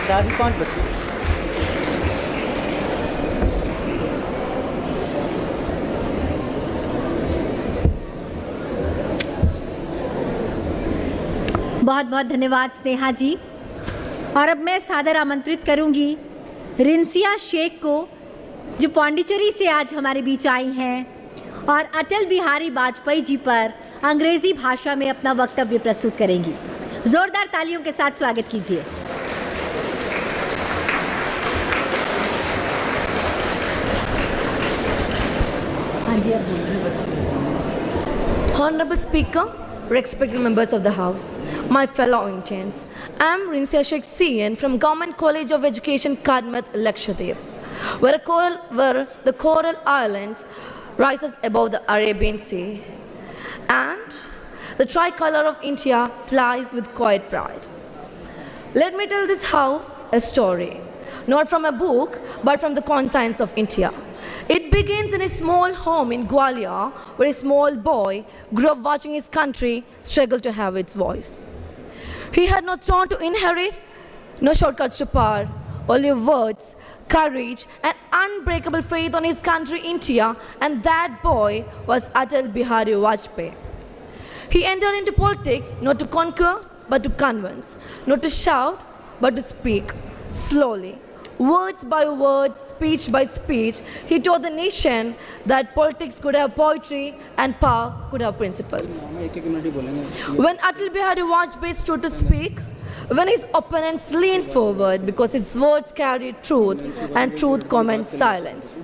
4 5 बच्चे। बहुत बहुत धन्यवाद स्नेहा जी। और अब मैं सादर आमंत्रित करूंगी रिंसिया शेख को, जो पौंडीचेरी से आज हमारे बीच आई हैं और अटल बिहारी वाजपेयी जी पर अंग्रेजी भाषा में अपना वक्तव्य प्रस्तुत करेंगी। जोरदार तालियों के साथ स्वागत कीजिए। हाँ जी, अब Honorable Speaker, respected members of the House, my fellow Indians, I am Rinsia Sheikh CN from Government College of Education, Kadmat, Lakshadweep, where the Coral Islands rises above the Arabian Sea, and the tricolour of India flies with quiet pride. Let me tell this House a story, not from a book, but from the conscience of India. It begins in a small home in Gwalior, where a small boy grew up watching his country struggle to have its voice. He had no throne to inherit, no shortcuts to power, only words, courage, and unbreakable faith on his country, India, and that boy was Atal Bihari Vajpayee. He entered into politics not to conquer, but to convince, not to shout, but to speak, slowly. Words by words, speech by speech, he taught the nation that politics could have poetry and power could have principles. When Atal Bihari Vajpayee stood to speak, when his opponents leaned forward because his words carried truth and truth commands silence.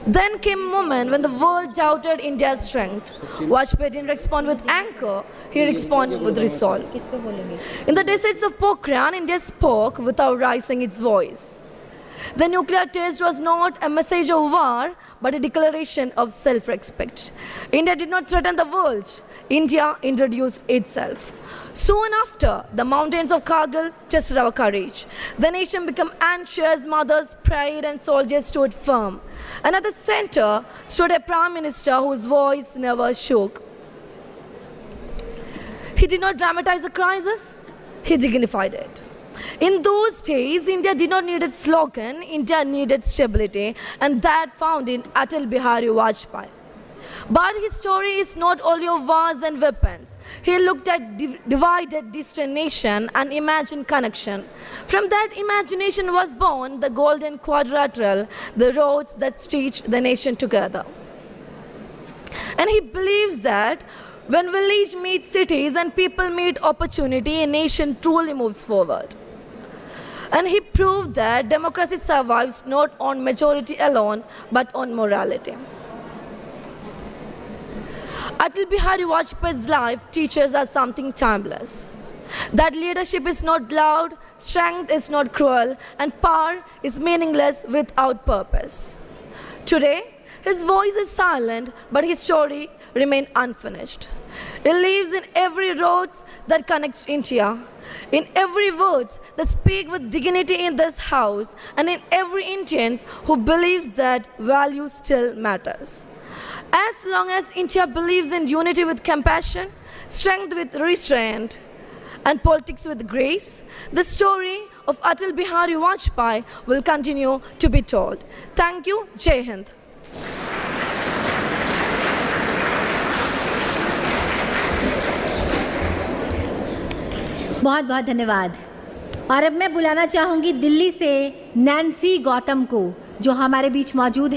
Then came a moment when the world doubted India's strength. Vajpayee didn't respond with anger, he responded with resolve. In the deserts of Pokhran, India spoke without raising its voice. The nuclear test was not a message of war, but a declaration of self-respect. India did not threaten the world. India introduced itself. Soon after, the mountains of Kargil tested our courage. The nation became anxious, mothers prayed, and soldiers stood firm. And at the center stood a prime minister whose voice never shook. He did not dramatize the crisis, he dignified it. In those days, India did not need a slogan, India needed stability, and that found in Atal Bihari Vajpayee. But his story is not only of wars and weapons. He looked at divided, distant nation and imagined connection. From that imagination was born the Golden Quadrilateral, the roads that stitch the nation together. And he believes that when village meets cities and people meet opportunity, a nation truly moves forward. And he proved that democracy survives not on majority alone, but on morality. Atal Bihari Vajpayee's life teaches us something timeless. That leadership is not loud, strength is not cruel, and power is meaningless without purpose. Today, his voice is silent, but his story remains unfinished. It lives in every road that connects India, in every word that speak with dignity in this house, and in every Indian who believes that value still matters. As long as India believes in unity with compassion, strength with restraint, and politics with grace, the story of Atal Bihari Vajpayee will continue to be told. Thank you. Jai Hind. बहुत बहुत धन्यवाद। और अब मैं बुलाना चाहूँगी दिल्ली से Nancy Gautam को, जो हमारे बीच मौजूद है।